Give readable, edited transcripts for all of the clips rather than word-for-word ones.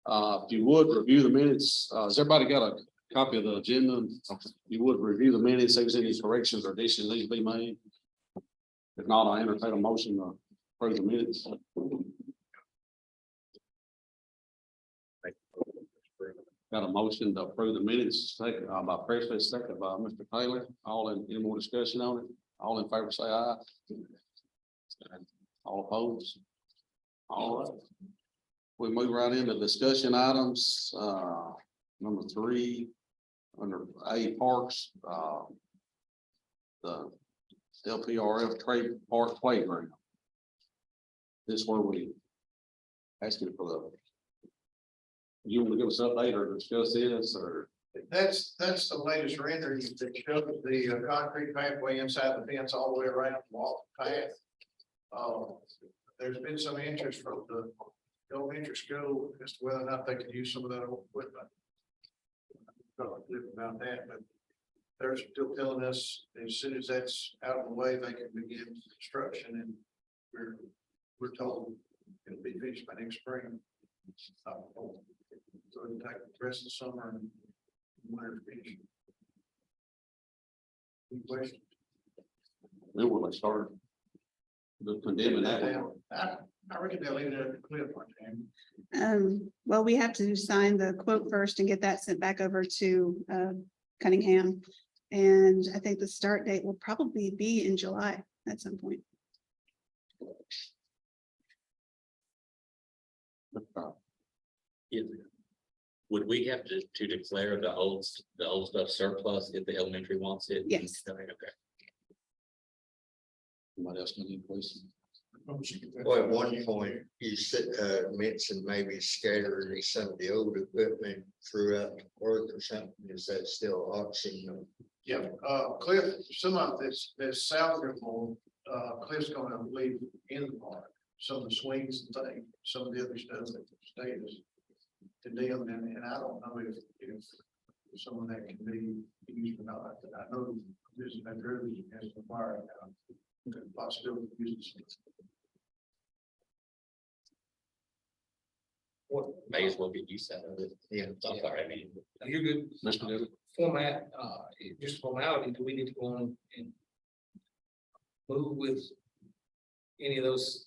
If you would review the minutes, has everybody got a copy of the agenda? If you would review the minutes, see if there's any corrections or additions need to be made. If not, I entertain a motion to approve the minutes. Got a motion to approve the minutes, second by Presley, second by Mr. Taylor. All in, any more discussion on it? All in favor, say aye. All opposed? All right. We move right into discussion items, number 3, under A Parks, the LPRF Trade Park Playground. This is where we asking for the. You want to give us an update or discuss this or? That's the latest rendering that shows the concrete pathway inside the fence all the way around the walk path. There's been some interest from the elementary school as to whether or not they could use some of that old equipment. About that, but they're still telling us as soon as that's out of the way, they can begin construction, and we're told it'll be finished by next spring. So it'll take the rest of the summer and winter to finish. Any questions? When will they start? The condemning that one? I reckon they'll leave it at the cliff one time. Well, we have to sign the quote first and get that sent back over to Cunningham. And I think the start date will probably be in July at some point. Would we have to declare the old stuff surplus if the elementary wants it? Yes. Okay. Somebody else got any questions? Well, at one point, you said, mentioned maybe scattering some of the old equipment throughout the park or something. Is that still optional? Yeah, Cliff, some of this salvageable, Cliff's gonna leave in the park. Some of the swings and things, some of the other stuff that the state is condemned, and I don't know if some of that can be used or not. I know this has been driven as a fire possibility of using some. What, May as well get use out of it. Yeah. I'm sorry, I mean. you're good. Mr. Dillon? Format, just formality, do we need to go on and move with any of those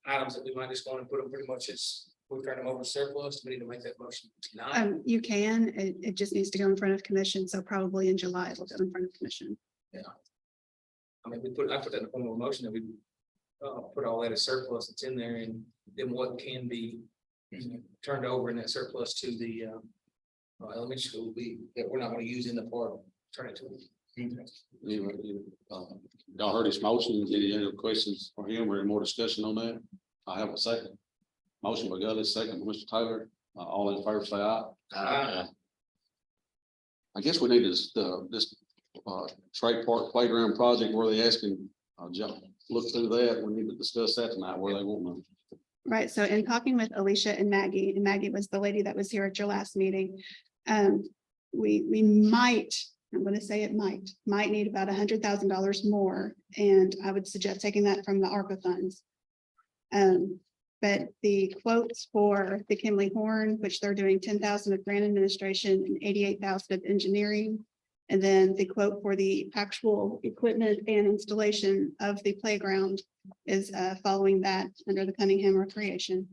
items that we might just go on and put them pretty much as we turn them over to surplus? We need to make that motion tonight. You can, it just needs to go in front of commission. So probably in July, it'll go in front of commission. I mean, I put that in the form of a motion that we put all that as surplus that's in there, and then what can be turned over in that surplus to the elementary school that we're not going to use in the park, turn it to. Y'all heard his motion. Any other questions for him or any more discussion on that? I have a second. Motion by Gullis, second by Mr. Taylor. All in favor, say aye. I guess we need this Trade Park Playground project where they asking, look through that. We need to discuss that tonight, where they want to. Right, so in talking with Alicia and Maggie was the lady that was here at your last meeting. We might, I'm going to say it might need about $100,000 more. And I would suggest taking that from the ARPA funds. But the quotes for the Kimley Horn, which they're doing 10,000 of grant administration and 88,000 of engineering. And then the quote for the actual equipment and installation of the playground is following that under the Cunningham Recreation.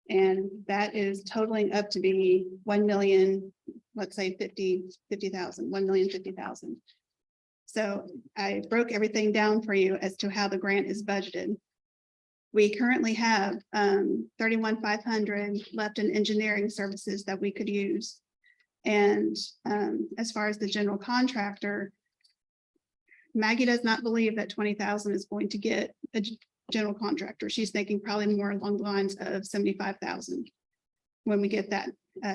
And that is totaling up to be 1 million, let's say 50,000, 1,050,000. So I broke everything down for you as to how the grant is budgeted. We currently have 31,500 left in engineering services that we could use. And as far as the general contractor, Maggie does not believe that 20,000 is going to get a general contractor. She's thinking probably more along the lines of 75,000 when we get that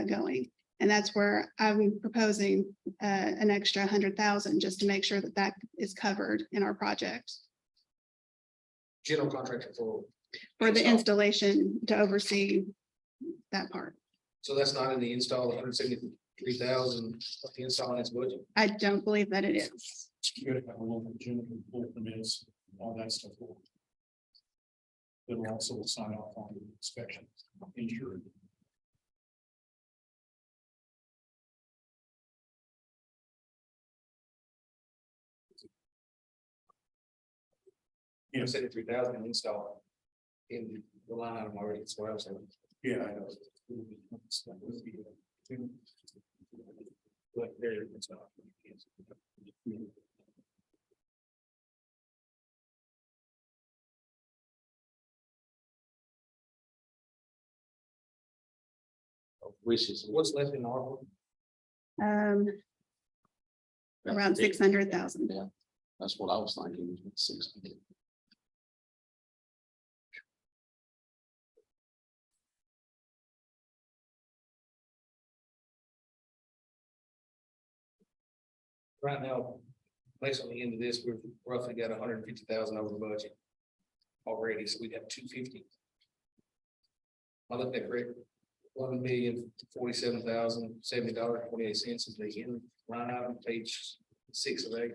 going. And that's where I'm proposing an extra 100,000 just to make sure that that is covered in our project. General contractor For the installation to oversee that part. So that's not in the install, 173,000, the install in its budget. I don't believe that it is. You gotta have a local gym and pull permits, all that stuff. that will also sign off on the inspection. Insured. You said 3,000 install in the line item already, that's what I was saying. Yeah, I know. But there, it's not. Wishes. What's left in ARPA? Um, around 600,000. Yeah, that's what I was thinking, 600. Right now, based on the end of this, we've roughly got 150,000 over budget. Already, so we got 250. I looked at correct, $1,047,070.28 is the end line item, page 6 of 8.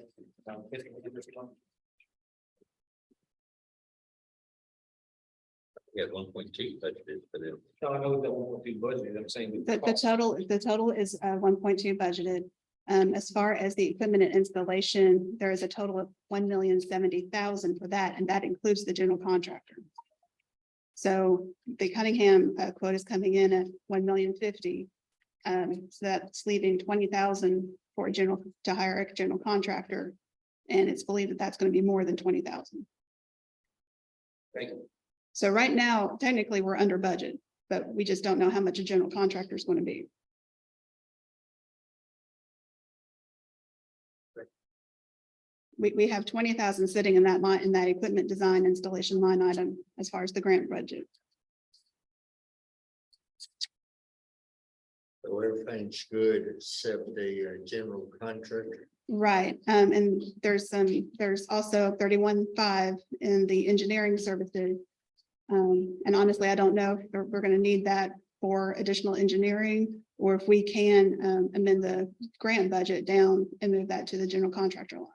We had 1.2 budgeted for them. No, I know that won't be budgeted, I'm saying. The total is 1.2 budgeted. As far as the equipment and installation, there is a total of 1,070,000 for that, and that includes the general contractor. So the Cunningham quote is coming in at 1,050,000. So that's leaving 20,000 for a general, to hire a general contractor. And it's believed that that's going to be more than 20,000. Thank you. So right now, technically, we're under budget, but we just don't know how much a general contractor is going to be. We have 20,000 sitting in that line, in that equipment design installation line item as far as the grant budget. So everything's good except the general contractor. Right, and there's also 31.5 in the engineering services. And honestly, I don't know if we're gonna need that for additional engineering, or if we can amend the grant budget down and move that to the general contractor line.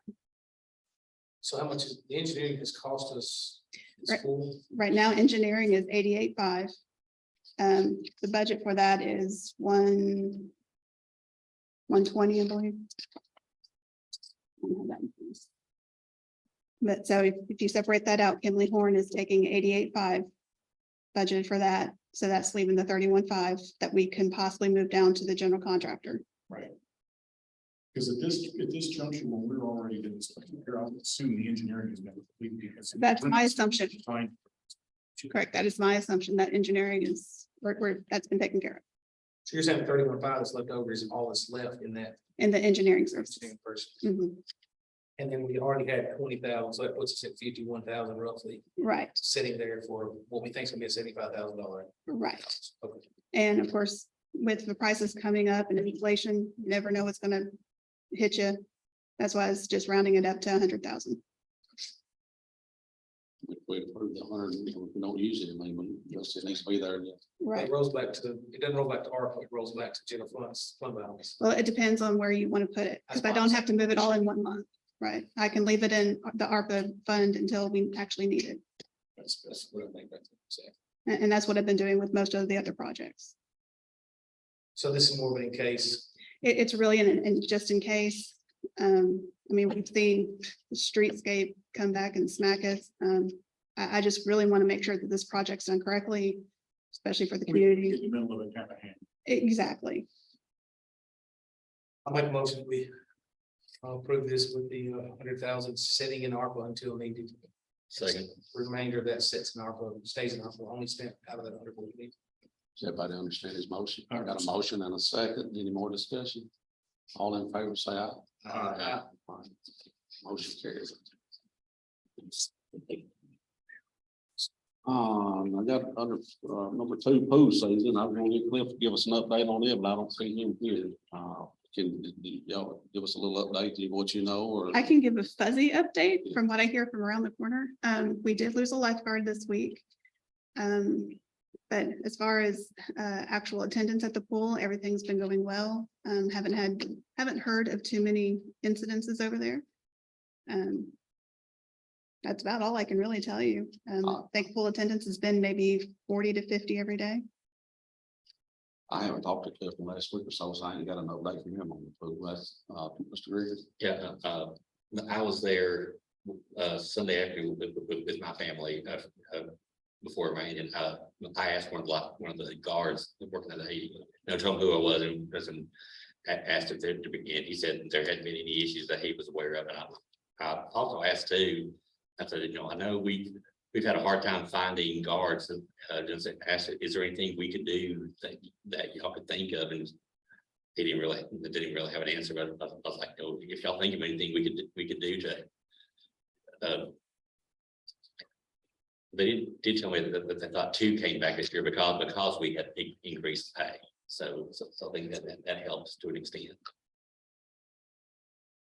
So how much is the engineering has cost us? in Right. school? Right now, engineering is 88.5. The budget for that is 120, I believe. I don't have that in place. But so if you separate that out, Kimley Horn is taking 88.5 budgeted for that. So that's leaving the 31.5 that we can possibly move down to the general contractor. Right. Because at this juncture, when we're already been inspecting here, I would assume the engineering has been completed. because- That's my assumption. Fine. Correct. That is my assumption that engineering is, that's been taken care of So you're saying 31.5 that's left over is all that's left in that in the engineering services. engineering person? Mhm. And then we already had 20,000, so that puts us at 51,000 roughly, Right, sitting there for what we think is gonna be a $75,000. right. Okay. And of course, with the prices coming up and inflation, you never know what's gonna hit you. That's why it's just rounding it up to 100,000. If we approve the 100, we don't use it, I mean, it needs to be there. Right. It rolls back to, it doesn't roll back to ARPA, it rolls back to general funds, fund balance. Well, it depends on where you want to put it, because I don't have to move it all in one month. Right. I can leave it in the ARPA fund until we actually need it. That's what I think that's what I'm saying. And that's what I've been doing with most of the other projects. So this is more of an in case. It's really just in case. I mean, we've seen the streetscape come back and smack us. I just really want to make sure that this project's done correctly, especially for the In community. the middle of it kind of hand. Exactly. I'll make a motion, we approve this with the 100,000 sitting in ARPA until needed. Second. Remainder of that sits in ARPA, stays in ARPA, only spent out of that 100. Does everybody understand his motion? I got a motion and a second. Any more discussion? All in favor, say aye. Aye. Motion carries. I got under number 2 pool season. I want you, Cliff, to give us an update on it, but I don't see him here. Can y'all give us a little update to what you know, or? I can give a fuzzy update from what I hear from around the corner. We did lose a lifeguard this week. But as far as actual attendance at the pool, everything's been going well. Haven't heard of too many incidences over there. That's about all I can really tell you. I think full attendance has been maybe 40 to 50 every day. I haven't talked to Cliff in the last week or so, so I ain't got an update from him on the pool. That's, Mr. Griggs. Yeah, I was there, Sunday afternoon with my family, before it rained, and, I asked one of the guards working at the Haiti, no, told him who I was, and asked if there to begin, he said there hadn't been any issues that he was aware of, and I also asked too, I said, I know we've had a hard time finding guards, and, just asked, is there anything we could do that y'all could think of, and he didn't really have an answer, but I was like, no, if y'all think of anything we could do to. They did tell me that they thought 2 came back this year because we had increased pay. So I think that helps to an extent.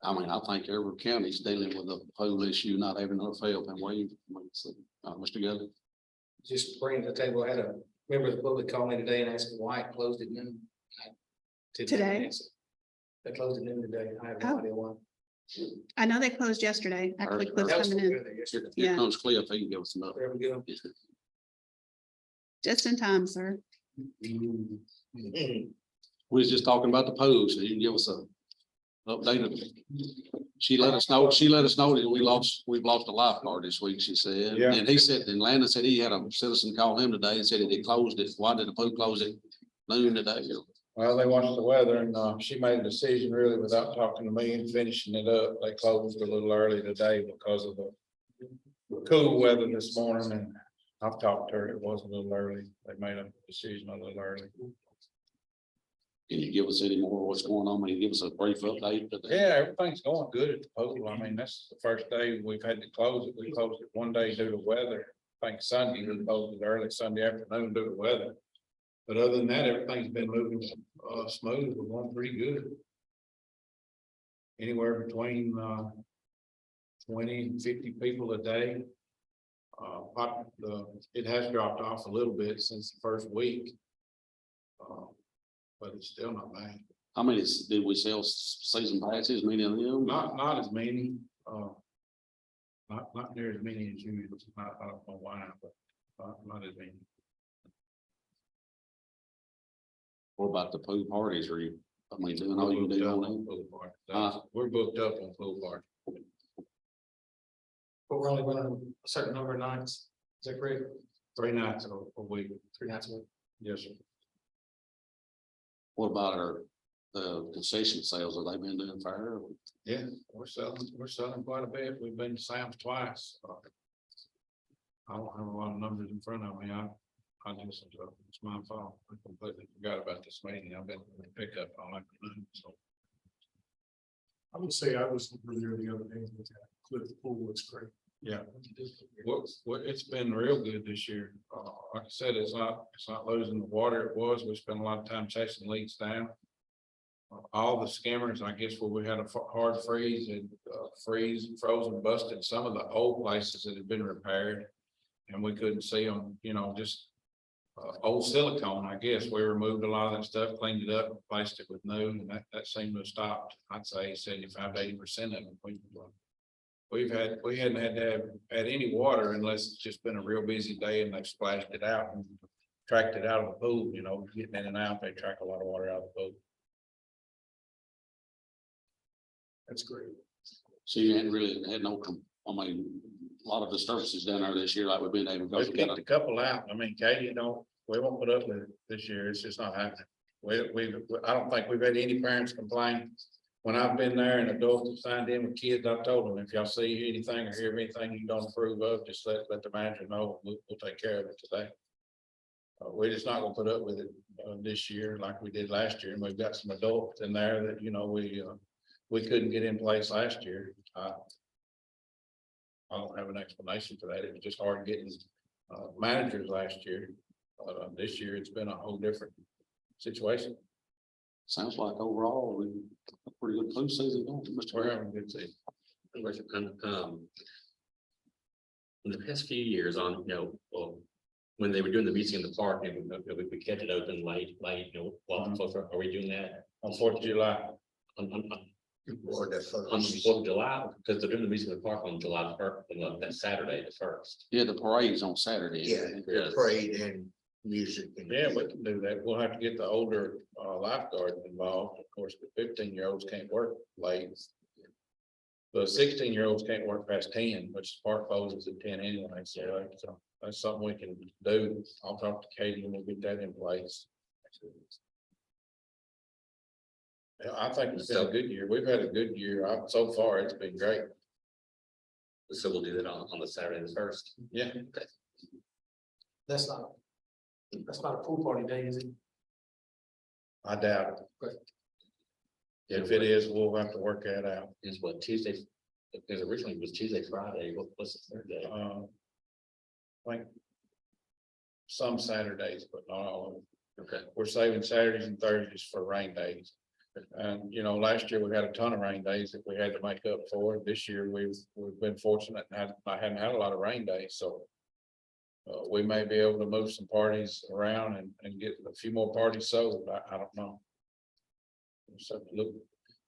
I mean, I think every county's dealing with a pool issue, not having enough help and wave. Mr. Gillett. Just bring it to the table. I had a member of the public call me today and asked me why it closed at noon. I didn't have an Today? answer. They closed at noon today. I have Oh. no idea why. I know they closed yesterday. Actually, That Cliff's That was coming for in weather yesterday. Here Yeah. comes Cliff, he can give us another. There we go. just in time, sir. Mhm. We was just talking about the pool, so you can give us a update of it. She let us know that we've lost a lifeguard this week, she said. Yeah. And he said, and Landon said he had a citizen call him today and said that he closed it. Why did the pool close it noon today? Well, they watched the weather and she made a decision really without talking to me and finishing it up. They closed a little early today because of the cool weather this morning, and I've talked to her. It was a little early. They made a decision a little early. Can you give us any more of what's going on? Can you give us a brief update? Yeah, everything's going good at the pool. I mean, that's the first day we've had to close it. We closed it one day due to weather. I think Sunday, we closed it early Sunday afternoon due to weather. But other than that, everything's been moving smooth. We're going pretty good. Anywhere between 20 and 50 people a day. It has dropped off a little bit since the first week. But it's still not bad. How many did we sell season passes, many of them? Not as many, not near as many as you, I don't know why, but not as many. What about the pool parties? Are you, I mean, doing all you can do on them? Pool party. Huh? We're booked up on pool party. But we're only running a certain number of nights. Is that correct? 3 nights a week. 3 nights a week. Yes, sir. What about our concession sales? Have they been doing fair? Yeah, we're selling quite a bit. We've been to Sam's twice. I don't have a lot of numbers in front of me. I just, it's my fault. I completely forgot about this meeting. I've been in pickup all afternoon, so. I would say I was over there the other day, with that Cliff Pool looks great. Yeah. What, it's been real good this year. Like I said, it's not losing the water it was. We spent a lot of time chasing leaks down. All the skimmers, I guess, where we had a hard freeze and frozen, busted some of the old places that had been repaired. And we couldn't see them, just old silicone, I guess. We removed a lot of that stuff, cleaned it up, replaced it with new, and that seemed to have stopped. I'd say 75 to 80% of them. We hadn't had to have any water unless it's just been a real busy day and they've splashed it out and tracked it out of the pool, getting in and out, they track a lot of water out of the pool. That's great. So you hadn't really had no, I mean, a lot of disturbances down there this year, like we've been able to. We've kicked a couple out. I mean, Katie, we won't put up with it this year. It's just not happening. I don't think we've had any parents complain. When I've been there and adults have signed in with kids, I've told them, if y'all see anything or hear anything you don't approve of, just let the manager know. We'll take care of it today. We're just not gonna put up with it this year like we did last year. And we've got some adults in there that, we couldn't get in place last year. I don't have an explanation for that. It was just hard getting managers last year. This year, it's been a whole different situation. Sounds like overall, we a pretty good flu season going, Mr. We're Griggs. having a good season. In the past few years when they were doing the meeting in the park, we kept it open late, while folks are we doing that? On 4th of July, Or the On first. the 4th of July, because they're doing the music in the park on July first, that Saturday, the first. Yeah, the parade's on Saturday. Yeah, the parade and music. and- Yeah, we can do that. We'll have to get the older lifeguards involved. Of course, the 15-year-olds can't work late. The 16-year-olds can't work past 10, which park closes at 10 anyway, so that's something we can do. I'll talk to Katie and we'll get that in place. Yeah, I think it's been a good year. We've had a good year. So far, it's been great. So we'll do that on the Saturday, the first. Yeah. That's not a pool party day, is it? I doubt Right. it. If it is, we'll have to work that out. Is what Tuesday, because originally it was Tuesday, Friday, what's the third day? Like some Saturdays, but not all of them. Okay, We're saving Saturdays and Thursdays for rain days. And, you know, last year we had a ton of rain days that we had to make up for. This year we've been fortunate and I hadn't had a lot of rain days, so. We may be able to move some parties around and get a few more parties sold. I don't know. So look,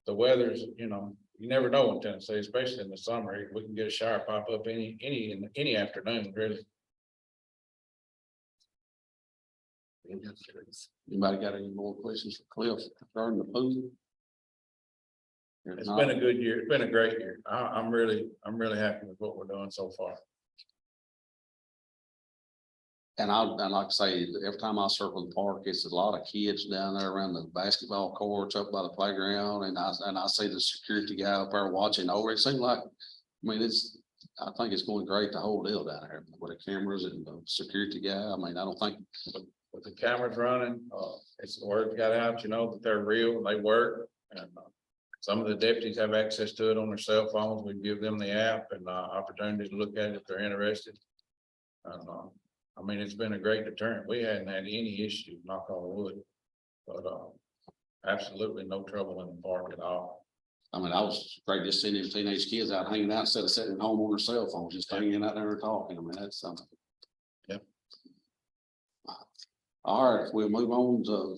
the weather's, you know, you never know in Tennessee, especially in the summer. We can get a shower pop up any afternoon, really. Anybody got any more questions for Cliff regarding the pool? If It's not, been a good year. It's been a great year. I'm really happy with what we're doing so far. And like I say, every time I circle the park, it's a lot of kids down there around the basketball courts up by the playground. And I see the security guy up there watching over. It seems like, I think it's going great, the whole deal down there with the cameras and the security guy. I mean, I don't think, With the cameras running, it's the word got out, you know, that they're real, they work. And some of the deputies have access to it on their cell phones. We give them the app and opportunity to look at it if they're interested. And I mean, it's been a great deterrent. We hadn't had any issue, knock on wood. But absolutely no trouble in the park at all. I mean, I was great just seeing these teenage kids out hanging out instead of sitting at home on their cell phones, just hanging out there and talking. I mean, that's something. Yep. All right, we'll move on to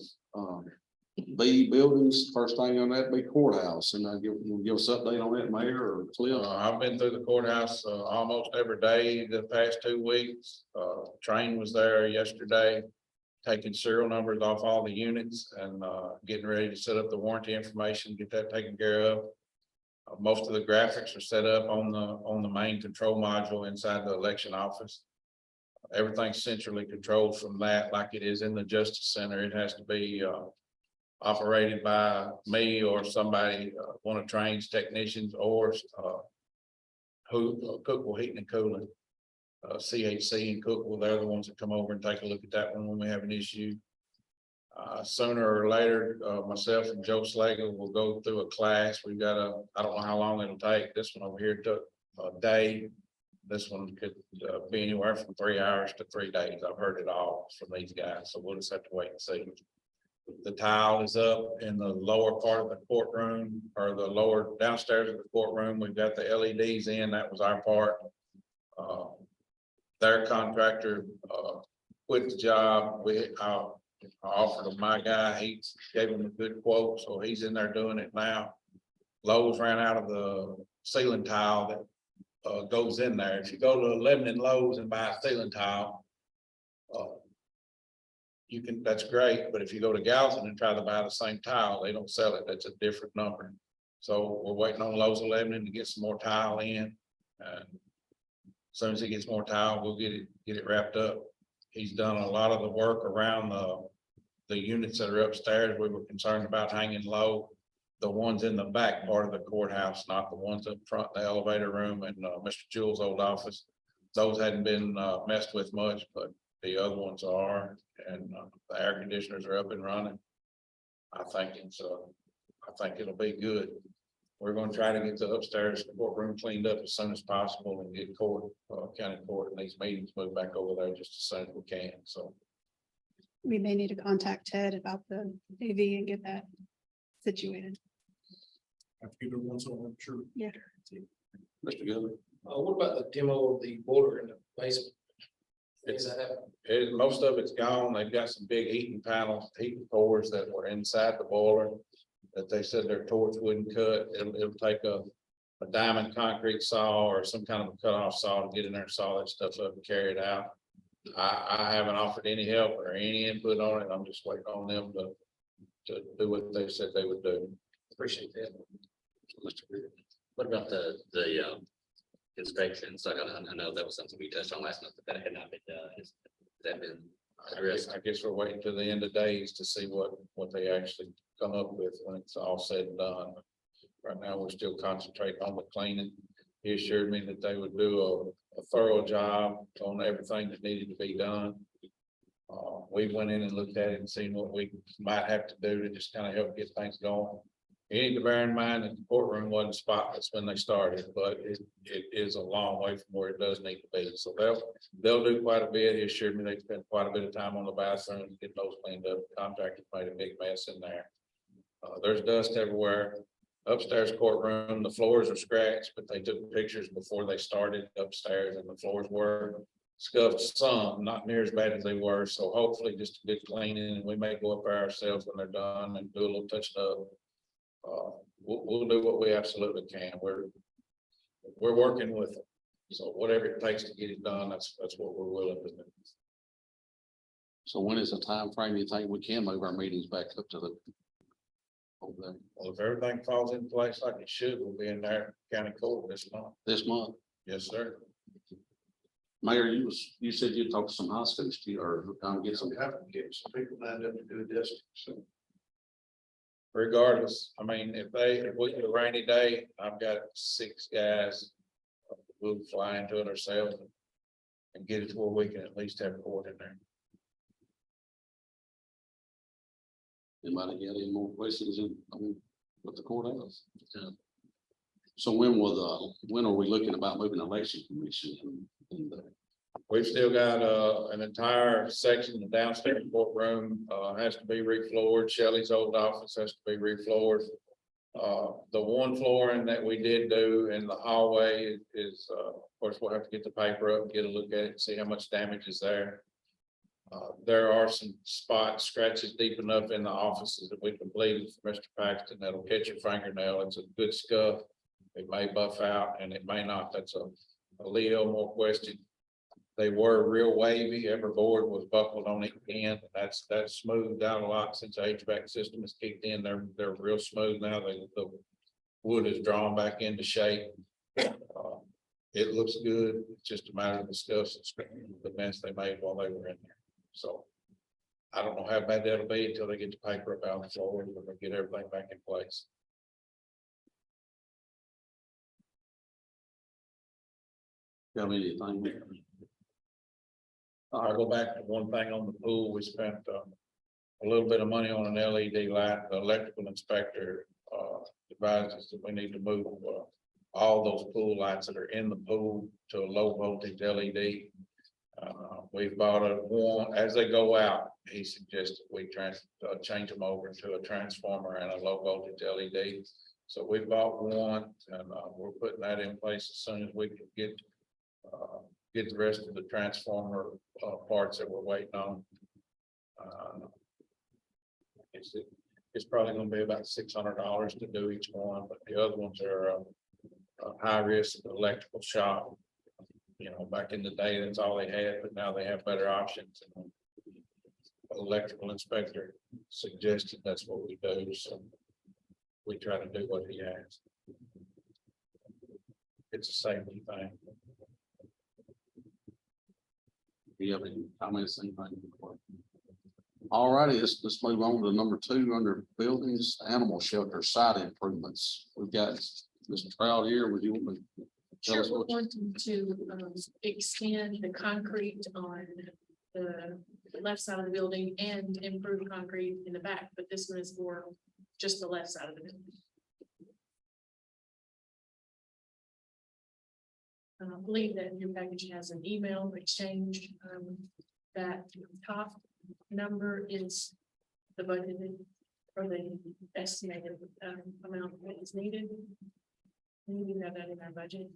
B buildings. First thing on that be courthouse, and you'll give us an update on that, Mayor or Cliff. I've been through the courthouse almost every day the past 2 weeks. Train was there yesterday, taking serial numbers off all the units and getting ready to set up the warranty information, get that taken care of. Most of the graphics are set up on the main control module inside the election office. Everything's centrally controlled from that, like it is in the Justice Center. It has to be operated by me or somebody, one of Train's technicians or Cookville Heating and Cooling. CHC and Cookville, they're the ones that come over and take a look at that one when we have an issue. Sooner or later, myself and Joe Slagle will go through a class. We've got I don't know how long it'll take. This one over here took a day. This one could be anywhere from 3 hours to 3 days. I've heard it all from these guys, so we'll just have to wait and see. The tile is up in the lower part of the courtroom or the lower downstairs of the courtroom. We've got the LEDs in. That was our part. Their contractor quit the job. I offered him my guy. He gave him a good quote, so he's in there doing it now. Lowe's ran out of the ceiling tile that goes in there. If you go to Lebanon Lowe's and buy a ceiling tile, that's great, but if you go to Galveston and try to buy the same tile, they don't sell it. That's a different number. So we're waiting on Lowe's of Lebanon to get some more tile in. And as soon as he gets more tile, we'll get it wrapped up. He's done a lot of the work around the units that are upstairs. We were concerned about hanging low. The ones in the back part of the courthouse, not the ones up front, the elevator room and Mr. Jewell's old office. Those hadn't been messed with much, but the other ones are, and the air conditioners are up and running. I think it'll be good. We're gonna try to get the upstairs courtroom cleaned up as soon as possible and get county court and these meetings moved back over there just as soon as we can, so. We may need to contact Ted about the AV and get that situated. I figured once, I'm sure. Yeah. Mr. Goodman. What about the demo of the boiler in the basement? It's, Is that most of it's gone. They've got some big heating panels, heating cores that were inside the boiler. that they said their torch wouldn't cut. It'll take a diamond concrete saw or some kind of a cut-off saw to get in there and saw that stuff up and carry it out. I haven't offered any help or any input on it. I'm just waiting on them to do what they said they would do. Appreciate that. Mr. Greer. What about the inspections? I know that was something we touched on last month, but that had not been done. Has that been addressed? I guess we're waiting till the end of days to see what they actually come up with when it's all said and done. Right now, we're still concentrating on the cleaning. He assured me that they would do a thorough job on everything that needed to be done. We went in and looked at it and seen what we might have to do to just kind of help get things going. You need to bear in mind that the courtroom wasn't spotless when they started, but it is a long way from where it does need to be. So they'll do quite a bit. He assured me they spent quite a bit of time on the bathroom to get those cleaned up. Contractors made a big mess in there. There's dust everywhere. Upstairs courtroom, the floors are scratched, but they took pictures before they started upstairs and the floors were scuffed some, not near as bad as they were. So hopefully just a good cleaning, and we may go up there ourselves when they're done and do a little touch up. We'll do what we absolutely can. We're working with them. So whatever it takes to get it done, that's what we're willing to do. So when is the time frame you think we can move our meetings back up to the over there Well, if everything falls in place like it should, we'll be in there county court this month. this month? Yes, sir. Mayor, you said you'd talk to some high schools to you or get some. We have to get some people lined up to do a district, so. Regardless, I mean, if we get a rainy day, I've got 6 guys. We'll fly into it ourselves and get it to where we can at least have court in there. Anybody got any more questions on what the courthouse? So when are we looking about moving election commission and We've still got an entire section, the downstairs courtroom has to be refloored. Shelley's old office has to be refloored. The one flooring that we did do in the hallway is, of course, we'll have to get the paper up, get a look at it, and see how much damage is there. There are some spots, scratches deep enough in the offices that we completed for Mr. Paxton that'll catch your fingernail. It's a good scuff. It may buff out and it may not. That's a Lee Elmore question. They were real wavy. Every board was buckled on each end. That's smoothed out a lot since the HVAC system has kicked in. They're real smooth now. The wood is drawn back into shape. It looks good. It's just a matter of discussing the mess they made while they were in there. So I don't know how bad that'll be until they get the paper up on the floor and they get everything back in place. got anything? I'll go back to one thing on the pool. We spent a little bit of money on an LED light. The electrical inspector advised us that we need to move all those pool lights that are in the pool to a low voltage LED. We've bought one as they go out. He suggested we change them over to a transformer and a low voltage LED. So we bought one and we're putting that in place as soon as we can get the rest of the transformer parts that we're waiting on. It's probably going to be about $600 to do each one, but the other ones are high risk electrical shock. You know, back in the day, that's all they had, but now they have better options. Electrical inspector suggested that's what we do, so we try to do what he has. It's a safety thing. Do you have any comments? Anything? All righty, let's move on to number 2 under buildings, animal shelter site improvements. We've got Mr. Trout here. Would you want to tell Sure, us we're what? wanting to extend the concrete on the left side of the building and improve concrete in the back, but this one is for just the left side of the building. I believe that your package has an email exchange, that top number is the budgeted or the estimated amount that is needed. And we have that in our budget.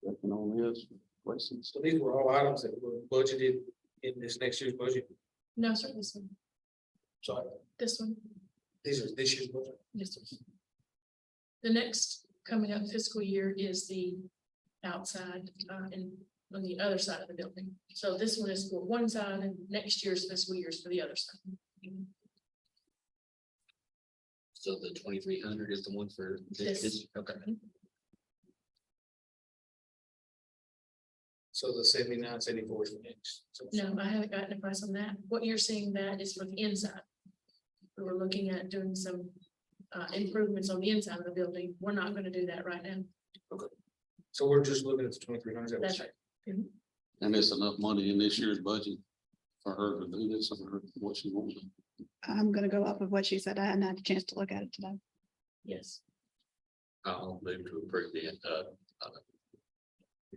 Working on this, questions? So these were all items that were budgeted in this next year's budget. No, sir, this one, So this one. these are this year's budget. Yes, sir. The next coming up fiscal year is the outside, and on the other side of the building. So this one is for one side and next year's fiscal year is for the other side. So the 2,300 is the one for Yes. this, okay. So the 79, 74 is for next. So- No, I haven't gotten a price on that. What you're seeing that is for the inside. We were looking at doing some improvements on the inside of the building. We're not gonna do that right now. So we're just looking at the 2,300. That's right. And there's enough money in this year's budget for her to do this, or what she wants. I'm gonna go off of what she said. I hadn't had a chance to look at it today. Yes. I'll move to approve the,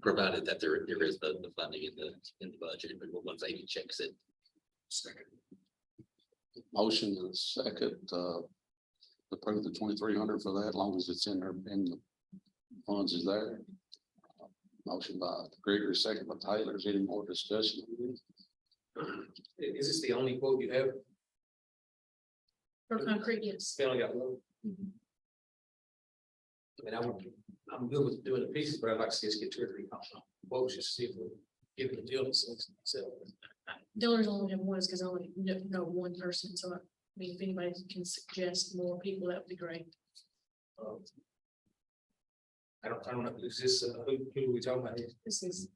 provided that there is the funding in the budget, but once Amy checks it. Motion and a second, approve the 2,300 for that, as long as it's in there and the funds is there. Motion by Gregory, second by Taylor. Is any more discussion? Is this the only quote you have? For concrete, yes. They only got one. Mhm. I mean, I'm good with doing the pieces, but I'd like to see us get 2 or 3 quotes, just to see if we're giving the deal. So, Dillers only have one, because I only know one person, so I mean, if anybody can suggest more people, that would be great. I don't know, is this, who are we talking about here? This is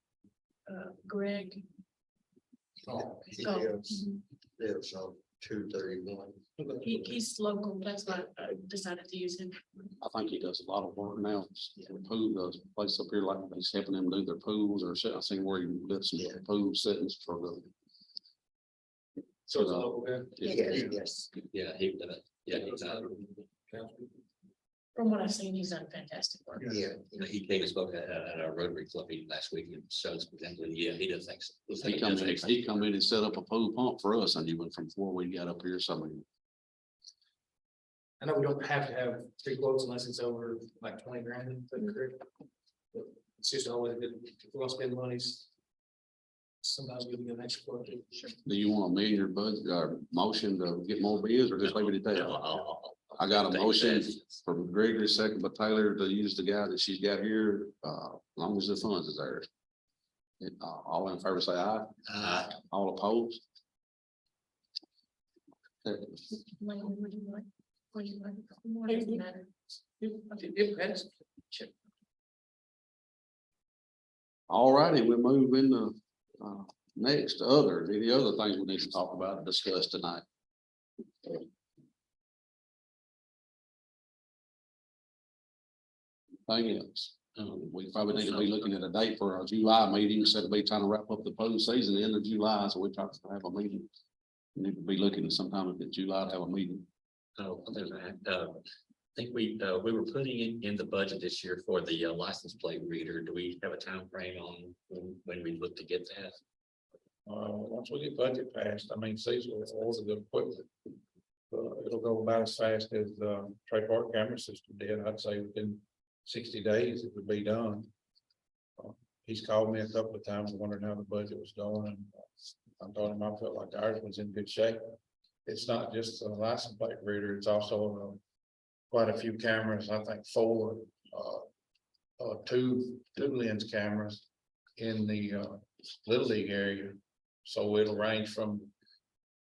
Greg. Oh, He Oh, lives, mhm. lives on 231. He's local, that's why I decided to use him. I think he does a lot of work now. The pool does a place up here, like he's helping them do their pools or I seen where he did some pool settings for the. So it's a local guy? Yes. Yeah, he's From what I've seen, he's done fantastic work. Yeah. he came and spoke at our Rotary Club meeting last week and showed us exactly, he does things. He come in and set up a pool pump for us and he went from before we got up here, somebody. I know we don't have to have 3 quotes unless it's over like 20 grand. Is that correct? But it's just always good, if we're gonna spend monies. Sometimes we get an extra quote. Sure. Do you want to amend your budget or motion to get more bids or just leave it at that? I got a motion from Gregory, second by Taylor to use the guy that she's got here, as long as the funds is there. All in favor, say aye. All opposed? Lane, would you like? Would you like? More doesn't matter. It has. Sure. All righty, we'll move into, next, any other things we need to talk about and discuss tonight. Thing else, we probably need to be looking at a date for our July meeting, instead of be trying to wrap up the pool season, the end of July, so we try to have a meeting. We need to be looking at sometime in July to have a meeting. Oh, there's that. I think we were putting in the budget this year for the license plate reader. Do we have a time frame on when we look to get that? Once we get budget passed, I mean, Cecil will order the equipment. It'll go about as fast as the Trey Park camera system did. I'd say within 60 days it would be done. He's called me a couple of times wondering how the budget was going, and I told him I felt like ours was in good shape. It's not just a license plate reader, it's also quite a few cameras, I think 4, 2 lens cameras in the Little League area. So it'll range from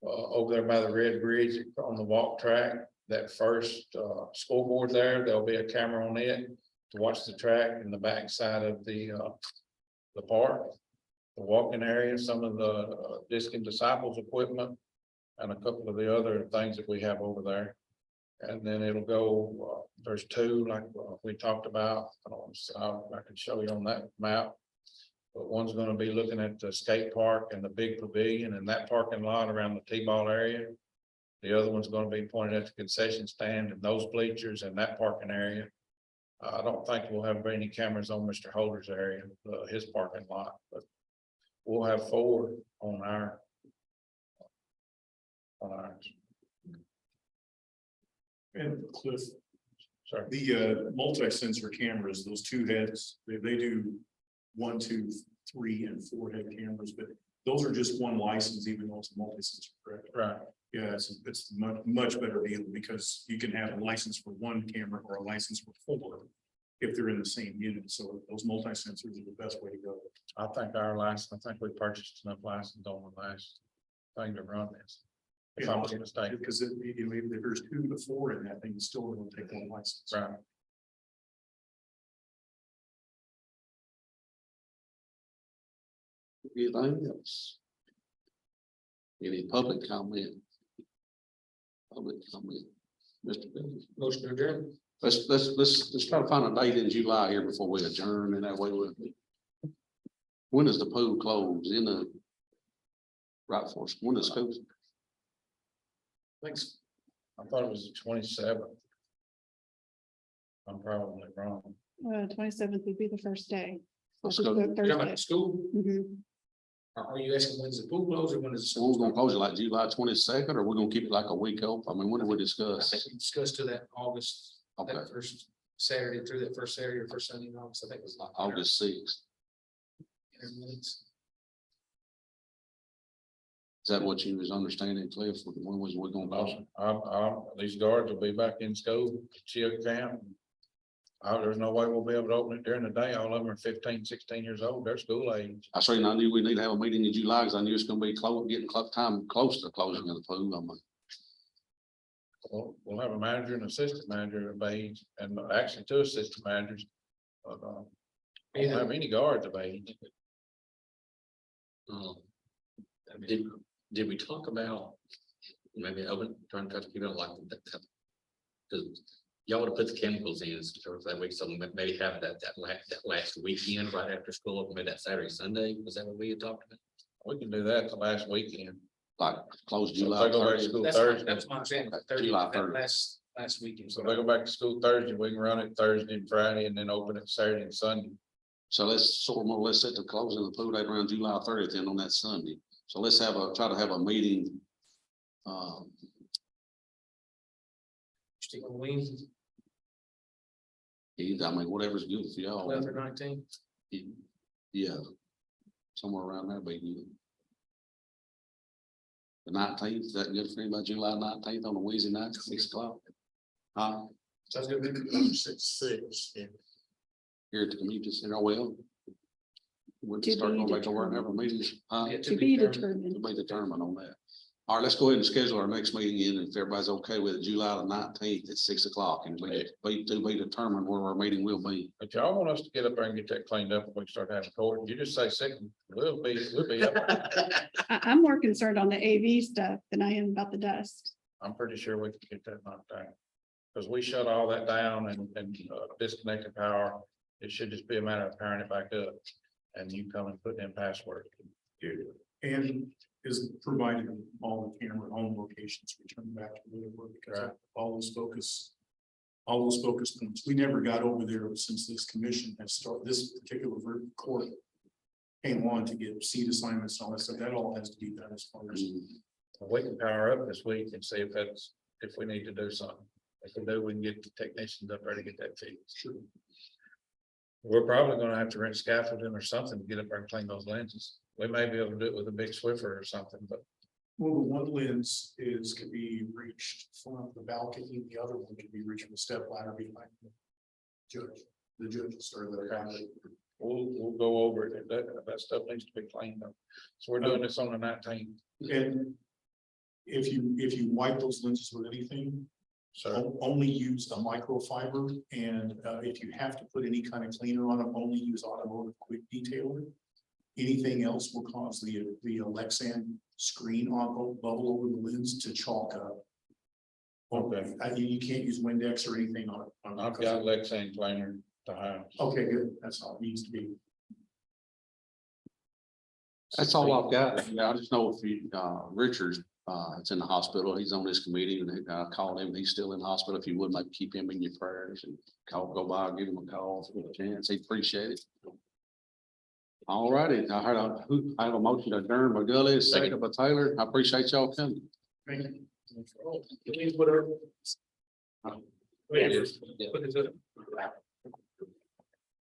over there by the Red Bridge on the walk track, that first scoreboard there, there'll be a camera on it to watch the track in the back side of the park, the walking area, some of the Disc and Disciples equipment, and a couple of the other things that we have over there. And then it'll go, there's 2 like we talked about. I can show you on that map. But one's gonna be looking at the skate park and the big pavilion and that parking lot around the T-ball area. The other one's gonna be pointed at the concession stand and those bleachers and that parking area. I don't think we'll have any cameras on Mr. Holder's area, his parking lot, but we'll have 4 on our. On ours. And Cliff, Sorry. the multi-sensor cameras, those 2 heads, they do 1, 2, 3, and 4 head cameras, but those are just one license, even though it's a multi-sensor, correct? Right. Yeah, it's much better deal because you can have a license for one camera or a license for 4 if they're in the same unit. So those multi-sensors are the best way to go. I think our license, I think we purchased enough license on the last thing to run this. If I'm not mistaken. Because if there's 2 to 4 in that thing, it's still going to take one license. Right. Anything else? Any public comment? Public comment, Mr. Bennett. Motion to adjourn. Let's try to find a date in July here before we adjourn, and that way we'll. When does the pool close? In the. Right for us, when does school? Thanks. I thought it was the 27th. I'm probably wrong. 27th would be the first day. Let's Which is go. the You're talking about Thursday. school? Mhm. Are you asking when's the pool closed or when is? So we're gonna close it like July 22nd, or we're gonna keep it like a week off? I mean, when did we I think discuss? we discussed to that August, Okay, that first Saturday through that first Saturday or first Sunday in August, I think it was like. August 6th. Intermittent. Is that what you was understanding, Cliff? When was we gonna close it? These guards will be back in school, chill camp. There's no way we'll be able to open it during the day. All of them are 15, 16 years old. They're school age. I certainly I knew we need to have a meeting in July, because I knew it's gonna be time close to the closing of the pool. I'm like, We'll have a manager and assistant manager of age, and actually 2 assistant managers. But, we don't have any guards of age. Did we talk about maybe open, trying to keep it like that? Because y'all would have put the chemicals in for that week, so maybe have that last weekend right after school, maybe that Saturday, Sunday, was that what we had talked about? We can do that the last weekend. like, close So if July they go back to 30th. school That's Thursday. that's my understanding. July That 30th. last weekend. So if they go back to school Thursday, we can run it Thursday and Friday and then open it Saturday and Sunday. So let's sort of more or less set the closing of the pool date around July 30th and on that Sunday. So let's try to have a meeting. Stick on wings, I mean, whatever's good for y'all. 11th or 19th. Yeah. Somewhere around there, be good. The 19th, is that good for anybody? July 19th on a Wednesday night, 6 o'clock? Sounds good. 6, yeah. Here at the community center, well. We'll To start be going back to work and have a meeting. Yeah, To be To determined. be determined on that. All right, let's go ahead and schedule our next meeting in, if everybody's okay with it, July the 19th at 6 o'clock, and be determined where our meeting will be. If y'all want us to get up there and get that cleaned up, and we start having court, you just say second, we'll be up. I'm more concerned on the AV stuff than I am about the dust. I'm pretty sure we can get that knocked down. Because we shut all that down and disconnected power. It should just be a matter of powering it back up. And you come and put in password. And is provided all the camera home locations return back to where they were, because Right. all those focus points, we never got over there since this commission has started, this particular court came on to get seat assignments and all that stuff. That all has to be done as far as. We can power up this week and see if we need to do something. If we do, we can get the technicians up there to get that fixed. Sure. We're probably gonna have to rent scaffolding or something to get up there and clean those lenses. We may be able to do it with a big Swiffer or something, but Well, the one lens can be reached from the balcony, the other one can be reached from the step ladder behind the judge. The judges or the. we'll go over it. That stuff needs to be cleaned up. So we're doing this on the 19th. And if you wipe those lenses with anything, So only use a microfiber, and if you have to put any kind of cleaner on them, only use automotive quick detailer. Anything else will cause the Lexan screen on bubble over the lens to chalk up. Okay. You can't use Windex or anything on it. I've got Lexan cleaner to house. Okay, good. That's all it needs to be. That's all I've got. Yeah, I just know if you, Richard, it's in the hospital. He's on this committee, and I called him. He's still in the hospital. If you would, maybe keep him in your prayers and go by, give him a call if you get a chance. He'd appreciate it. All righty. I have a motion to adjourn by Gully, second by Taylor. I appreciate y'all coming. Thank you. Can we put her? Yeah. Put it to-